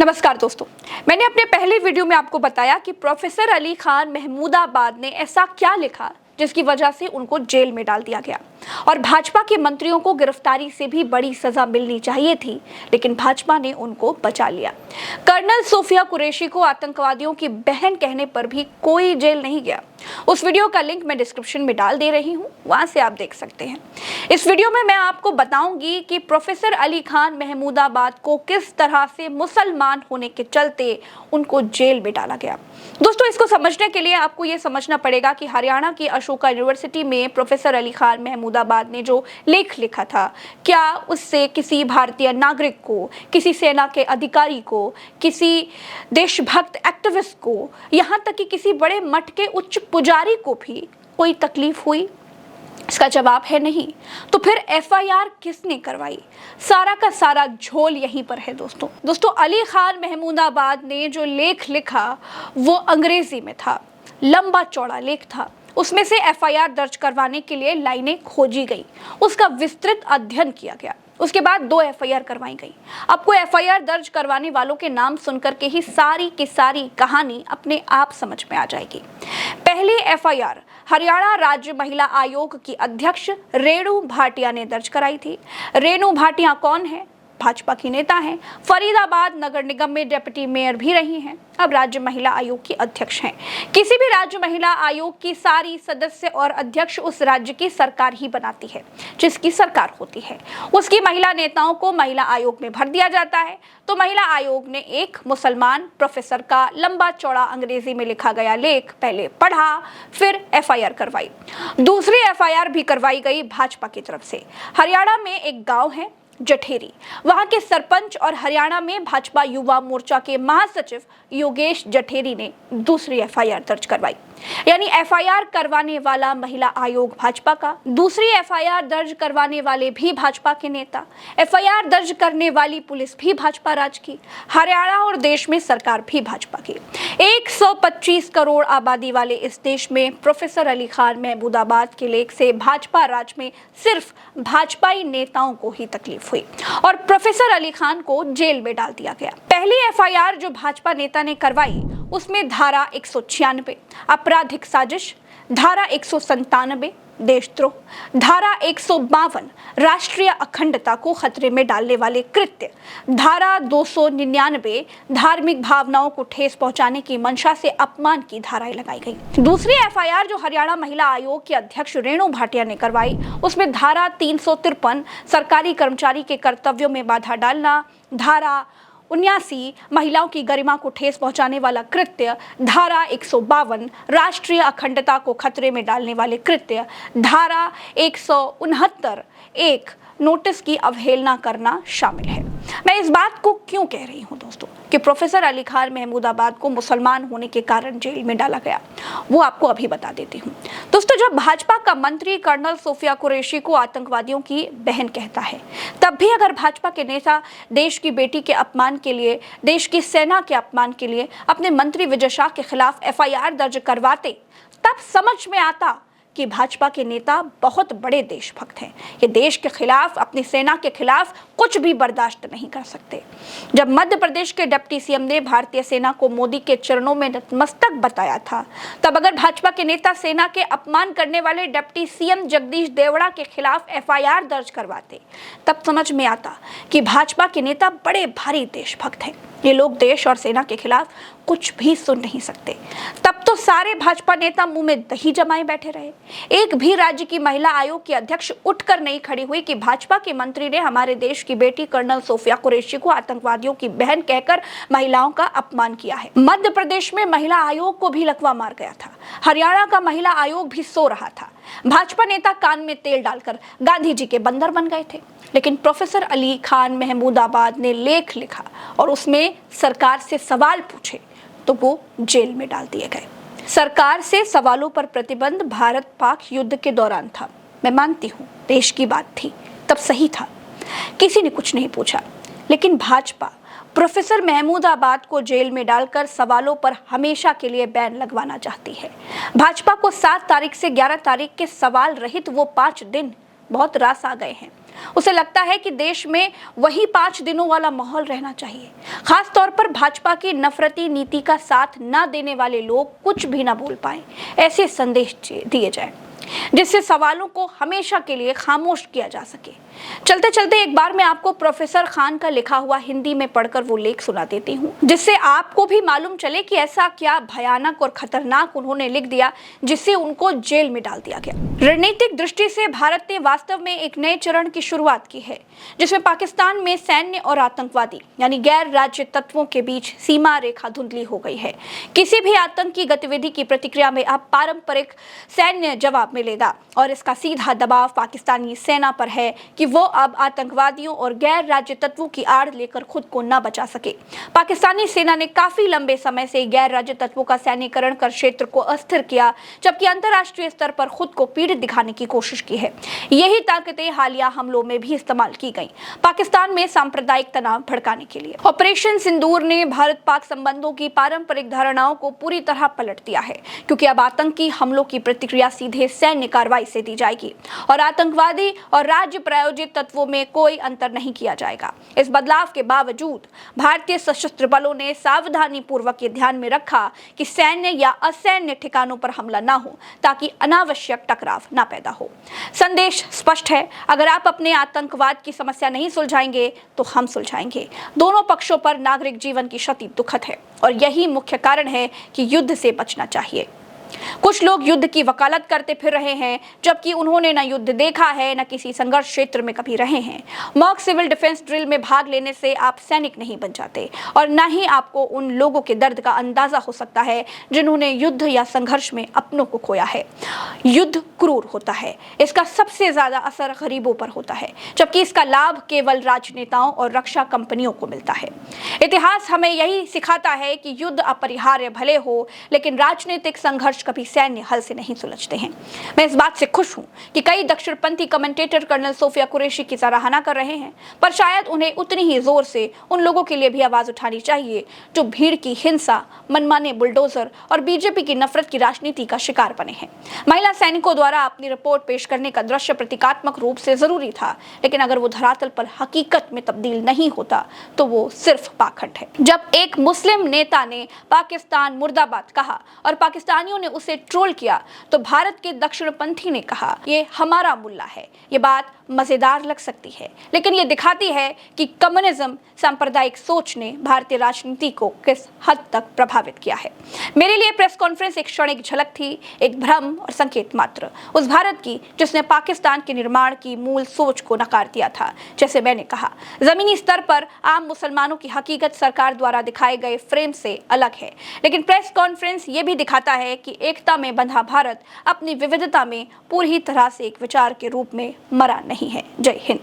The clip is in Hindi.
नमस्कार दोस्तों, मैंने अपने पहले वीडियो में आपको बताया कि प्रोफेसर अली खान महमूदाबाद ने ऐसा क्या लिखा जिसकी वजह से उनको जेल में डाल दिया गया और भाजपा के मंत्रियों को गिरफ्तारी से भी बड़ी सजा मिलनी चाहिए थी, लेकिन भाजपा ने उनको बचा लिया। कर्नल सोफिया कुरैशी को आतंकवादियों की बहन कहने पर भी कोई जेल नहीं गया। उस वीडियो का लिंक मैं डिस्क्रिप्शन में डाल दे रही हूँ, वहां से आप देख सकते हैं। इस वीडियो में मैं आपको बताऊंगी कि प्रोफेसर अली खान महमूदाबाद को किस तरह से मुसलमान होने के चलते उनको जेल में डाला गया। दोस्तों, इसको समझने के लिए आपको ये समझना पड़ेगा कि हरियाणा की अशोका यूनिवर्सिटी में प्रोफेसर अली खान महमूदाबाद ने जो लेख लिखा था, क्या उससे किसी भारतीय नागरिक को, किसी सेना के अधिकारी को, किसी देशभक्त एक्टिविस्ट को, यहाँ तक कि किसी बड़े मठ के उच्च पुजारी को भी कोई तकलीफ हुई? इसका जवाब है नहीं। तो फिर एफआईआर किसने करवाई? सारा का सारा झोल यहीं पर है दोस्तों, अली खान महमूदाबाद ने जो लेख लिखा वो अंग्रेजी में था, लंबा चौड़ा लेख था। उसमें से एफआईआर दर्ज करवाने के लिए लाइनें खोजी गई, उसका विस्तृत अध्ययन किया गया। उसके बाद 2 एफआईआर करवाई गई। आपको एफआईआर दर्ज करवाने वालों के नाम सुनकर के ही सारी की सारी कहानी अपने आप समझ में आ जाएगी। पहली एफआईआर हरियाणा राज्य महिला आयोग की अध्यक्ष रेणु भाटिया ने दर्ज कराई थी। रेणु भाटिया कौन है? भाजपा की नेता हैं, फरीदाबाद नगर निगम में डिप्टी मेयर भी रही हैं, अब राज्य महिला आयोग की अध्यक्ष हैं। किसी भी राज्य महिला आयोग की सारी सदस्य और अध्यक्ष उस राज्य की सरकार ही बनाती है, जिसकी सरकार होती है। उसकी महिला नेताओं को महिला आयोग में भर दिया जाता है। तो महिला आयोग ने एक मुसलमान प्रोफेसर का लंबा चौड़ा अंग्रेजी में लिखा गया लेख पहले पढ़ा, फिर एफआईआर करवाई। दूसरी एफआईआर भी करवाई गई भाजपा की तरफ से। हरियाणा में एक गाँव है जठेरी, वहां के सरपंच और हरियाणा में भाजपा युवा मोर्चा के महासचिव योगेश जठेरी ने दूसरी एफआईआर दर्ज करवाई। यानी एफआईआर करवाने वाला महिला आयोग भाजपा का, दूसरी एफआईआर दर्ज करवाने वाले भी भाजपा के नेता, एफआईआर दर्ज करने वाली पुलिस भी भाजपा राज की, हरियाणा और देश में सरकार भी भाजपा की। 125 करोड़ आबादी वाले इस देश में प्रोफेसर अली खान महमूदाबाद के लेख से भाजपा राज में सिर्फ भाजपाई नेताओं को ही तकलीफ हुई और प्रोफेसर अली खान को जेल में डाल दिया गया। पहली एफआईआर जो भाजपा नेता ने करवाई उसमें धारा 196 आपराधिक साजिश, धारा 197 देशद्रोह, धारा 152 राष्ट्रीय अखंडता को खतरे में डालने वाले कृत्य, धारा 299 धार्मिक भावनाओं को ठेस पहुंचाने की मंशा से अपमान की धाराएं लगाई गई। दूसरी एफआईआर जो हरियाणा महिला आयोग की अध्यक्ष रेणु भाटिया ने करवाई उसमें धारा 353 सरकारी कर्मचारी के कर्तव्यों में बाधा डालना, धारा 79 महिलाओं की गरिमा को ठेस पहुंचाने वाला कृत्य, धारा 152 राष्ट्रीय अखंडता को खतरे में डालने वाले कृत्य, धारा 169 एक नोटिस की अवहेलना करना शामिल है। मैं इस बात को क्यों कह रही हूं दोस्तों कि प्रोफेसर अली खान महमूदाबाद को मुसलमान होने के कारण जेल में डाला गया, वो आपको अभी बता देती हूं। दोस्तों, जब भाजपा का मंत्री कर्नल सोफिया कुरैशी को आतंकवादियों की बहन कहता है, तब भी अगर भाजपा के नेता देश की बेटी के अपमान के लिए, देश की सेना के अपमान के लिए अपने मंत्री विजय शाह के खिलाफ एफआईआर दर्ज करवाते, तब समझ में आता कि भाजपा के नेता बहुत बड़े देशभक्त हैं। ये देश के खिलाफ, अपनी सेना के खिलाफ कुछ भी बर्दाश्त नहीं कर सकते। जब मध्य प्रदेश के डिप्टी सीएम ने भारतीय सेना को मोदी के चरणों में नतमस्तक बताया था, तब अगर भाजपा के नेता सेना के अपमान करने वाले डिप्टी सीएम जगदीश देवड़ा के खिलाफ एफआईआर दर्ज करवाते, तब समझ में आता कि भाजपा के नेता बड़े भारी देशभक्त हैं। ये लोग देश और सेना के खिलाफ कुछ भी सुन नहीं सकते। तब तो सारे भाजपा नेता मुंह में दही जमाए बैठे रहे। एक भी राज्य की महिला आयोग की अध्यक्ष उठकर नहीं खड़ी हुई कि भाजपा के मंत्री ने हमारे देश की बेटी कर्नल सोफिया कुरैशी को आतंकवादियों की बहन कहकर महिलाओं का अपमान किया है। मध्य प्रदेश में महिला आयोग को भी लकवा मार गया था। हरियाणा का महिला आयोग भी सो रहा था। भाजपा नेता कान में तेल डालकर गांधी जी के बंदर बन गए थे। लेकिन प्रोफेसर अली खान महमूदाबाद ने लेख लिखा और उसमें सरकार से सवाल पूछे तो वो जेल में डाल दिए गए। सरकार से सवालों पर प्रतिबंध भारत पाक युद्ध के दौरान था। मैं मानती हूँ देश की बात थी, तब सही था, किसी ने कुछ नहीं पूछा। लेकिन भाजपा प्रोफेसर महमूदाबाद को जेल में डालकर सवालों पर हमेशा के लिए बैन लगवाना चाहती है। भाजपा को 7 तारीख से 11 तारीख के सवाल रहित वो 5 दिन बहुत रास आ गए हैं। उसे लगता है कि देश में वही 5 दिनों वाला माहौल रहना चाहिए। खास तौर पर भाजपा की नफरती नीति का साथ न देने वाले लोग कुछ भी न बोल पाए, ऐसे संदेश दिए जाए जिससे सवालों को हमेशा के लिए खामोश किया जा सके। चलते चलते एक बार मैं आपको प्रोफेसर खान का लिखा हुआ हिंदी में पढ़कर वो लेख सुना देती हूँ, जिससे आपको भी मालूम चले कि ऐसा क्या भयानक और खतरनाक उन्होंने लिख दिया जिससे उनको जेल में डाल दिया गया। रणनीतिक दृष्टि से भारत ने वास्तव में एक नए चरण की शुरुआत की है, जिसमें पाकिस्तान में सैन्य और आतंकवादी यानी गैर राज्य तत्वों के बीच सीमा रेखा धुंधली हो गई है। किसी भी आतंकी गतिविधि की प्रतिक्रिया में अब पारंपरिक सैन्य जवाब मिलेगा और इसका सीधा दबाव पाकिस्तानी सेना पर है कि वो अब आतंकवादियों और गैर राज्य तत्वों की आड़ लेकर खुद को न बचा सके। पाकिस्तानी सेना ने काफी लंबे समय से गैर राज्य तत्वों का सैन्यकरण कर क्षेत्र को अस्थिर किया, जबकि अंतर्राष्ट्रीय स्तर पर खुद को पीड़ित दिखाने की कोशिश की है। यही ताकतें हालिया हमलों में भी इस्तेमाल की गई, पाकिस्तान में सांप्रदायिक तनाव भड़काने के लिए। ऑपरेशन सिंदूर ने भारत पाक संबंधों की पारंपरिक धारणाओं को पूरी तरह पलट दिया है, क्योंकि अब आतंकी हमलों की प्रतिक्रिया सीधे सैन्य कार्रवाई से दी जाएगी और आतंकवादी और राज्य प्रायोजित तत्वों में कोई अंतर नहीं किया जाएगा। इस बदलाव के बावजूद भारतीय सशस्त्र बलों ने सावधानी पूर्वक ये ध्यान में रखा कि सैन्य या असैन्य ठिकानों पर हमला न हो, ताकि अनावश्यक टकराव न पैदा हो। संदेश स्पष्ट है, अगर आप अपने आतंकवाद की समस्या नहीं सुलझाएंगे तो हम सुलझाएंगे। दोनों पक्षों पर नागरिक जीवन की क्षति दुखद है और यही मुख्य कारण है कि युद्ध से बचना चाहिए। कुछ लोग युद्ध की वकालत करते फिर रहे हैं, जबकि उन्होंने न युद्ध देखा है, न किसी संघर्ष क्षेत्र में कभी रहे हैं। मॉक सिविल डिफेंस ड्रिल में भाग लेने से आप सैनिक नहीं बन जाते और न ही आपको उन लोगों के दर्द का अंदाजा हो सकता है जिन्होंने युद्ध या संघर्ष में अपनों को खोया है। युद्ध क्रूर होता है, इसका सबसे ज्यादा असर गरीबों पर होता है, जबकि इसका लाभ केवल राजनेताओं और रक्षा कंपनियों को मिलता है। इतिहास हमें यही सिखाता है कि युद्ध अपरिहार्य भले हो, लेकिन राजनीतिक संघर्ष कभी सैन्य हल से नहीं सुलझते हैं। मैं इस बात से खुश हूं कि कई दक्षिणपंथी कमेंटेटर कर्नल सोफिया कुरैशी की सराहना कर रहे हैं, पर शायद उन्हें उतनी ही जोर से उन लोगों के लिए भी आवाज उठानी चाहिए जो भीड़ की हिंसा, मनमाने बुलडोजर और बीजेपी की नफरत की राजनीति का शिकार बने हैं। महिला सैनिकों द्वारा अपनी रिपोर्ट पेश करने का दृश्य प्रतीकात्मक रूप से जरूरी था, लेकिन अगर वो धरातल पर हकीकत में तब्दील नहीं होता तो वो सिर्फ पाखंड है। जब एक मुस्लिम नेता ने पाकिस्तान मुर्दाबाद कहा और पाकिस्तानियों ने उसे ट्रोल किया, तो भारत के दक्षिणपंथी ने कहा ये हमारा मुल्ला है। ये बात मजेदार लग सकती है, लेकिन ये दिखाती है कि कम्युनिज्म सांप्रदायिक सोच ने भारतीय राजनीति को किस हद तक प्रभावित किया है। मेरे लिए प्रेस कॉन्फ्रेंस एक क्षणिक झलक थी, एक भ्रम और संकेत मात्र उस भारत की जिसने पाकिस्तान के निर्माण की मूल सोच को नकार दिया था। जैसे मैंने कहा, जमीनी स्तर पर आम मुसलमानों की हकीकत सरकार द्वारा दिखाए गए फ्रेम से अलग है, लेकिन प्रेस कॉन्फ्रेंस ये भी दिखाता है कि एकता में बंधा भारत अपनी विविधता में पूरी तरह से एक विचार के रूप में मरा नहीं है। जय हिंद।